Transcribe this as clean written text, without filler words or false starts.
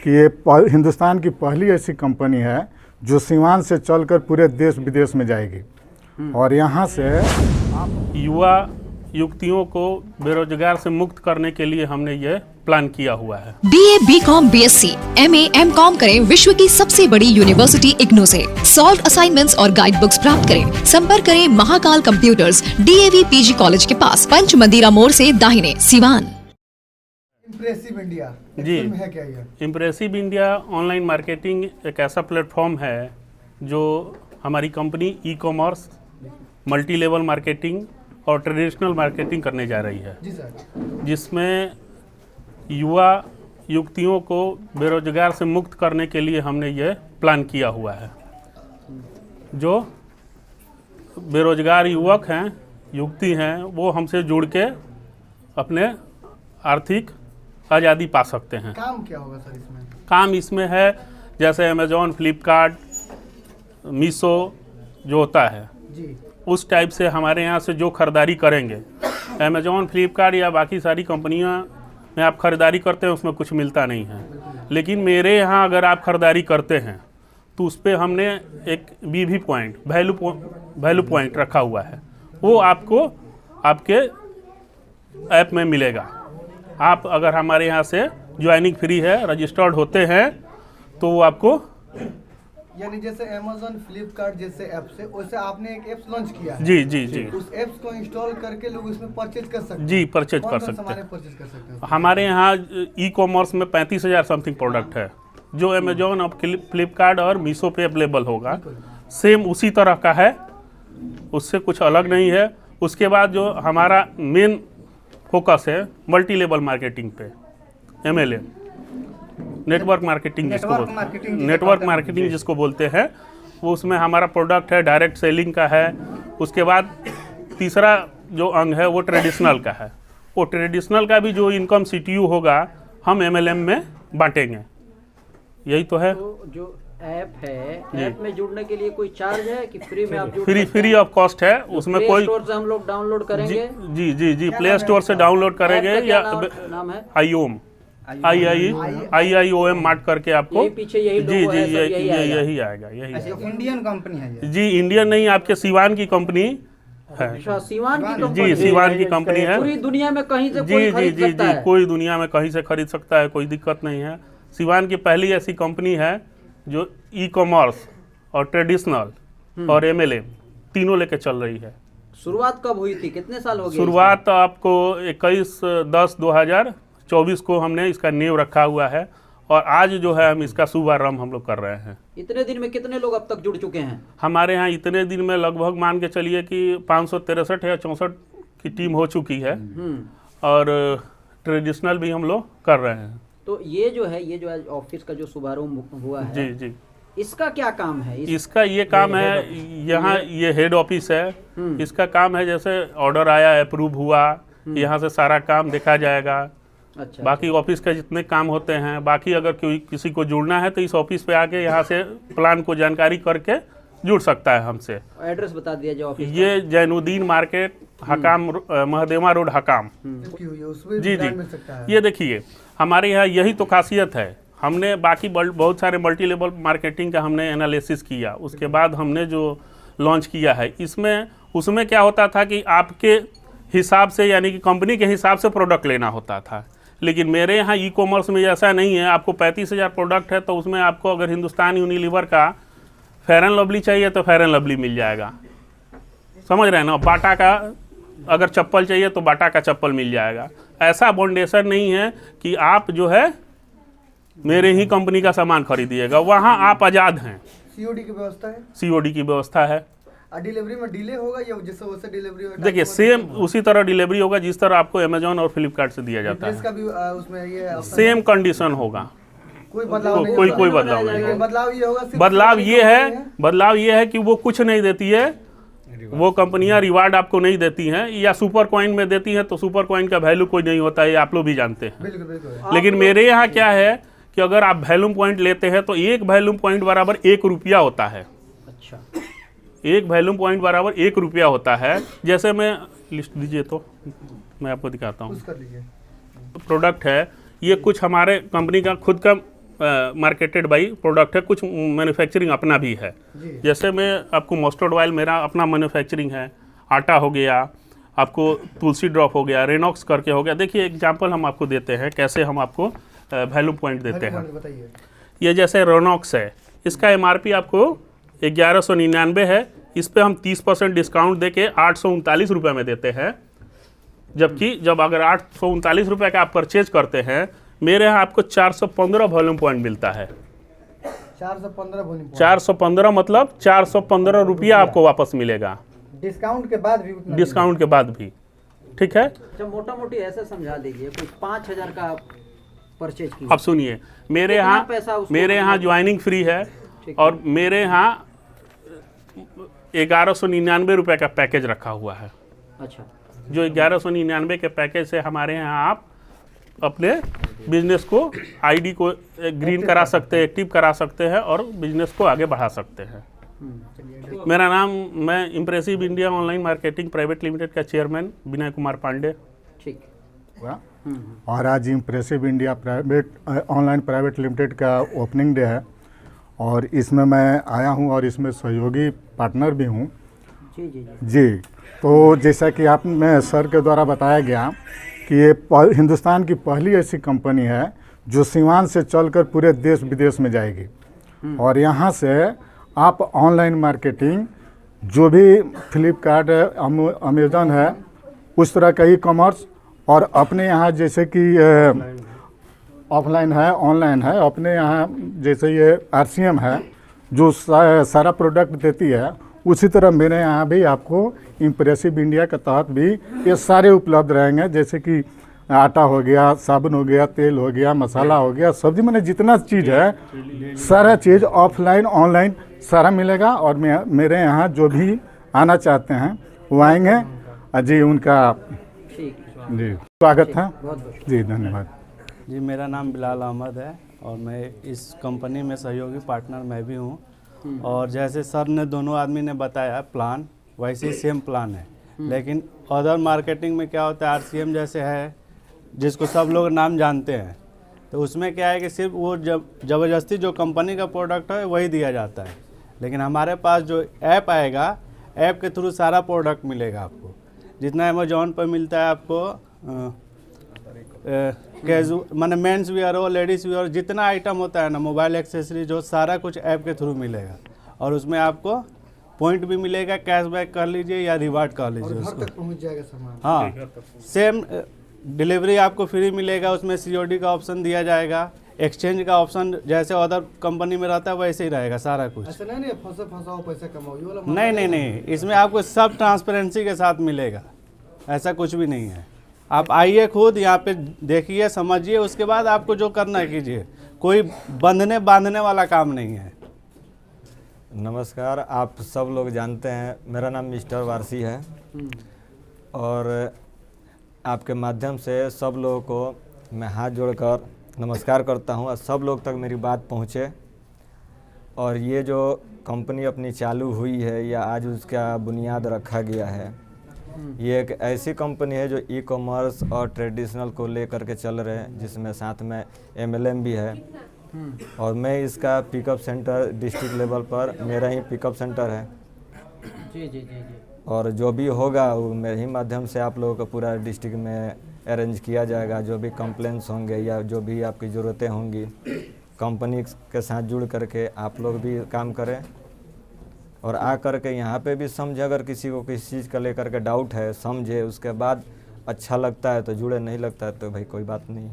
कि ये हिंदुस्तान की पहली ऐसी कंपनी है जो सीवान से चलकर पूरे देश विदेश में जाएगी और यहाँ से युवा युवतियों को बेरोजगार से मुक्त करने के लिए हमने ये प्लान किया हुआ है। BA, BCom, BSc, MA, MCom करें विश्व की सबसे बड़ी यूनिवर्सिटी इग्नू से। सॉल्व असाइनमेंट्स और गाइड बुक्स प्राप्त करें। संपर्क करें Mahakal computers, DAV PG college के पास, पंच मंदिरा मोड़ से दाहिने, सिवान। इम्प्रेसिव इंडिया जी है क्या ये? इम्प्रेसिव इंडिया ऑनलाइन मार्केटिंग एक ऐसा प्लेटफॉर्म है जो हमारी कंपनी ई-कॉमर्स, मल्टी लेवल मार्केटिंग और ट्रेडिशनल मार्केटिंग करने जा रही है। जी सर। जिसमें युवा युवतियों को बेरोजगार से मुक्त करने के लिए हमने ये प्लान किया हुआ है। जो बेरोजगार युवक हैं, युवती हैं, वो हमसे जुड़ के अपने आर्थिक आज़ादी पा सकते हैं। काम क्या होगा सर इसमें? काम इसमें है जैसे अमेज़ॉन, फ्लिपकार्ट, मीशो जो होता है जी। उस टाइप से हमारे यहाँ से जो ख़रीदारी करेंगे, अमेज़ॉन, फ्लिपकार्ट या बाकी सारी कंपनियाँ में आप ख़रीदारी करते हैं उसमें कुछ मिलता नहीं है, लेकिन मेरे यहाँ अगर आप ख़रीदारी करते हैं तो उस पर हमने एक BV पॉइंट, वैल्यू पॉइंट रखा हुआ है। वो आपको आपके ऐप में मिलेगा। आप अगर हमारे यहाँ से ज्वाइनिंग फ्री है, रजिस्टर्ड होते हैं तो वो आपको, यानी जैसे अमेज़न, फ्लिपकार्ट जैसे ऐप से, वैसे आपने एक ऐप लॉन्च किया है। जी जी जी उस ऐप्स को इंस्टॉल करके लोग इसमें परचेज कर सकते हैं। जी परचेज कर कौन-कौन सकते सामान हैं। परचेज कर सकते हैं? हमारे यहाँ ई-कॉमर्स में 35,000 समथिंग प्रोडक्ट है जो अमेज़ॉन और फ्लिपकार्ट और मीशो पे अवेलेबल होगा। सेम उसी तरह का है, उससे कुछ अलग नहीं है। उसके बाद जो हमारा मेन फोकस है मल्टी लेवल मार्केटिंग पे, MLM, नेटवर्क मार्केटिंग जिसको बोलते हैं, वो उसमें हमारा प्रोडक्ट है, डायरेक्ट सेलिंग का है। उसके बाद तीसरा जो अंग है वो ट्रेडिशनल का है। वो ट्रेडिशनल का भी जो इनकम CTU होगा हम MLM में बांटेंगे। यही तो है। तो जो ऐप है, ऐप में जुड़ने के लिए कोई चार्ज है कि फ्री में आप जुड़ फ्री ऑफ कॉस्ट है। उसमें प्ले कोई स्टोर से हम लोग डाउनलोड करेंगे? जी प्ले स्टोर से डाउनलोड करेंगे ऐप का या क्या नाम है? IOM मार्ट करके आपको, यही पीछे यही जी लोगो है, सब यही यही आएगा, यही आएगा। इंडियन कंपनी है ये? जी इंडियन नहीं, आपके सिवान की कंपनी है। अच्छा, सिवान की जी कंपनी? सिवान की कंपनी है। पूरी दुनिया में कहीं से जी कोई जी खरीद जी सकता जी है? कोई दुनिया में कहीं से खरीद सकता है, कोई दिक्कत नहीं है। सिवान की पहली ऐसी कंपनी है जो ई-कॉमर्स और ट्रेडिशनल और MLM तीनों लेके चल रही है। शुरुआत कब हुई थी? कितने साल हो गए? शुरुआत आपको 21/10/2024 को हमने इसका नींव रखा हुआ है और आज जो है हम इसका शुभारंभ हम लोग कर रहे हैं। इतने दिन में कितने लोग अब तक जुड़ चुके हैं? हमारे यहाँ इतने दिन में लगभग मान के चलिए कि 563 या 64 की टीम हो चुकी है और ट्रेडिशनल भी हम लोग कर रहे हैं। तो ये जो है, ये जो आज ऑफिस का जो शुभारंभ हुआ है, जी जी इसका क्या काम है? इसका ये काम है, यहाँ ये हेड ऑफिस है। इसका काम है जैसे ऑर्डर आया, अप्रूव हुआ, यहाँ से सारा काम देखा जाएगा। अच्छा, बाकी ऑफिस के जितने काम होते हैं, बाकी अगर कोई किसी को जुड़ना है तो इस ऑफिस पे आके यहाँ से प्लान को जानकारी करके जुड़ सकता है हमसे। एड्रेस बता दिया जाए ऑफिस ये जैनुद्दीन मार्केट, हकाम, महदेवा रोड, हकाम। जी जी ये देखिए हमारे यहाँ यही तो खासियत है। हमने बाकी बहुत सारे मल्टी लेवल मार्केटिंग का हमने एनालिसिस किया, उसके बाद हमने जो लॉन्च किया है इसमें, उसमें क्या होता था कि आपके हिसाब से, यानी कि कंपनी के हिसाब से प्रोडक्ट लेना होता था। लेकिन मेरे यहाँ ई-कॉमर्स में ऐसा नहीं है। आपको 35,000 प्रोडक्ट है तो उसमें आपको अगर हिंदुस्तान यूनिलीवर का फेयर एंड लवली चाहिए तो फेयर एंड लवली मिल जाएगा, समझ रहे हैं ना। बाटा का अगर चप्पल चाहिए तो बाटा का चप्पल मिल जाएगा। ऐसा बाउंडेशन नहीं है कि आप जो है मेरे ही कंपनी का सामान खरीदिएगा, वहाँ आप आज़ाद हैं। COD की व्यवस्था है? COD की व्यवस्था है। डिलीवरी में डिले होगा या जैसे वैसे डिलीवरी होगा? देखिए सेम उसी तरह डिलीवरी होगा जिस तरह आपको अमेज़ॉन और फ्लिपकार्ट से दिया जाता है। इसका भी उसमें ये सेम कंडीशन होगा, कोई बदलाव नहीं कोई होगा? बदलाव नहीं होगा। बदलाव ये होगा सिर्फ बदलाव ये है कि वो कुछ नहीं देती है। वो कंपनियां रिवार्ड आपको नहीं देती हैं, या सुपर कॉइन में देती हैं तो सुपर कॉइन का वैल्यू कोई नहीं होता है, आप लोग भी जानते हैं। बिल्कुल बिल्कुल। लेकिन मेरे यहाँ क्या है कि अगर आप वैल्यूम पॉइंट लेते हैं तो एक वैल्यूम पॉइंट बराबर 1 रुपया होता है। अच्छा, एक वैल्यूम पॉइंट बराबर 1 रुपया होता है। जैसे मैं लिस्ट दीजिए तो मैं आपको दिखाता हूँ। कर लीजिए। प्रोडक्ट है ये कुछ हमारे कंपनी का खुद का मार्केटेड बाई प्रोडक्ट है, कुछ मैन्युफैक्चरिंग अपना भी है। जैसे मैं आपको मस्टर्ड ऑयल मेरा अपना मैन्युफैक्चरिंग है, आटा हो गया, आपको तुलसी ड्रॉप हो गया, रेनॉक्स करके हो गया। देखिए एग्जांपल हम आपको देते हैं कैसे हम आपको वैल्यू पॉइंट देते हैं। बताइए। ये जैसे रेनॉक्स है, इसका एमआरपी आपको 1199 है, इस पे हम 30% डिस्काउंट देके 839 रुपये में देते हैं। जबकि जब अगर 839 रुपये का आप परचेज करते हैं, मेरे यहाँ आपको 415 वॉल्यूम पॉइंट मिलता है। 415 वॉल्यूम पॉइंट। 415 मतलब 415 रुपया आपको वापस मिलेगा डिस्काउंट के बाद भी उतना डिस्काउंट के बाद भी। ठीक है, अच्छा मोटा मोटी ऐसे समझा दीजिए, कोई 5000 का परचेज की। अब सुनिए, मेरे यहाँ ज्वाइनिंग फ्री है और मेरे यहाँ 1199 रुपये का पैकेज रखा हुआ है। अच्छा, जो 1199 के पैकेज से हमारे यहाँ आप अपने बिजनेस को आईडी को ग्रीन करा सकते हैं, एक्टिव करा सकते हैं और बिजनेस को आगे बढ़ा सकते हैं। मेरा नाम, मैं impressive India online marketing private limited का चेयरमैन विनय कुमार पांडे। ठीक। और आज impressive India online private limited का ओपनिंग डे है और इसमें मैं आया हूं और इसमें सहयोगी पार्टनर भी हूं। जी जी जी जी, तो जैसा कि आप में सर के द्वारा बताया गया कि ये हिंदुस्तान की पहली ऐसी कंपनी है जो सीवान से चलकर पूरे देश विदेश में जाएगी। और यहाँ से आप ऑनलाइन मार्केटिंग, जो भी फ्लिपकार्ट है, अमेज़न है, उस तरह का ई कॉमर्स, और अपने यहाँ जैसे कि ऑफलाइन है, ऑनलाइन है, अपने यहाँ जैसे ये RCM है जो सारा प्रोडक्ट देती है, उसी तरह मेरे यहाँ भी आपको इम्प्रेसिव इंडिया के तहत भी ये सारे उपलब्ध रहेंगे। जैसे कि आटा हो गया, साबुन हो गया, तेल हो गया, मसाला हो गया, सब्जी, मैंने जितना चीज़ है सारा चीज़ ऑफलाइन ऑनलाइन सारा मिलेगा। और मेरे यहाँ जो भी आना चाहते हैं वो आएंगे। जी, उनका जी स्वागत है। जी, धन्यवाद। जी, मेरा नाम बिलाल अहमद है और मैं इस कंपनी में सहयोगी पार्टनर मैं भी हूँ। और जैसे सर ने दोनों आदमी ने बताया प्लान, वैसे ही सेम प्लान है। लेकिन अदर मार्केटिंग में क्या होता है, RCM जैसे है जिसको सब लोग नाम जानते हैं, तो उसमें क्या है कि सिर्फ वो ज़बरदस्ती जो कंपनी का प्रोडक्ट है वही दिया जाता है। लेकिन हमारे पास जो ऐप आएगा, ऐप के थ्रू सारा प्रोडक्ट मिलेगा आपको। जितना अमेजोन पर मिलता है आपको कैजुअल माने मेंस वियर हो, लेडीज़ वियर, जितना आइटम होता है ना, मोबाइल एक्सेसरीज हो, सारा कुछ ऐप के थ्रू मिलेगा। और उसमें आपको पॉइंट भी मिलेगा, कैशबैक कर लीजिए या रिवार्ड कर लीजिए उसको। घर तक पहुंच जाएगा सामान। हाँ, सेम डिलीवरी आपको फ्री मिलेगा। उसमें COD का ऑप्शन दिया जाएगा, एक्सचेंज का ऑप्शन जैसे अदर कंपनी में रहता है वैसे ही रहेगा सारा कुछ। ऐसा नहीं फंसाओ पैसा कमाओ ये वाला। नहीं, इसमें आपको सब ट्रांसपेरेंसी के साथ मिलेगा, ऐसा कुछ भी नहीं है। आप आइए खुद यहाँ पे देखिए, समझिए, उसके बाद आपको जो करना है कीजिए। कोई बांधने वाला काम नहीं है। नमस्कार, आप सब लोग जानते हैं मेरा नाम मिस्टर वारसी है और आपके माध्यम से सब लोगों को मैं हाथ जोड़कर नमस्कार करता हूं और सब लोग तक मेरी बात पहुंचे। और ये जो कंपनी अपनी चालू हुई है या आज उसका बुनियाद रखा गया है, ये एक ऐसी कंपनी है जो ई कॉमर्स और ट्रेडिशनल को लेकर के चल रहे हैं, जिसमें साथ में MLM भी है। और मैं इसका पिकअप सेंटर डिस्ट्रिक्ट लेवल पर मेरा ही पिकअप सेंटर है। जी जी जी जी। और जो भी होगा वो मेरे ही माध्यम से आप लोगों को पूरा डिस्ट्रिक्ट में अरेंज किया जाएगा। जो भी कंप्लेंट्स होंगे या जो भी आपकी ज़रूरतें होंगी, कंपनी के साथ जुड़ करके आप लोग भी काम करें और आ कर के यहाँ पे भी समझे। अगर किसी को किसी चीज़ का लेकर के डाउट है, समझे, उसके बाद अच्छा लगता है तो जुड़े, नहीं लगता है तो भाई कोई बात नहीं।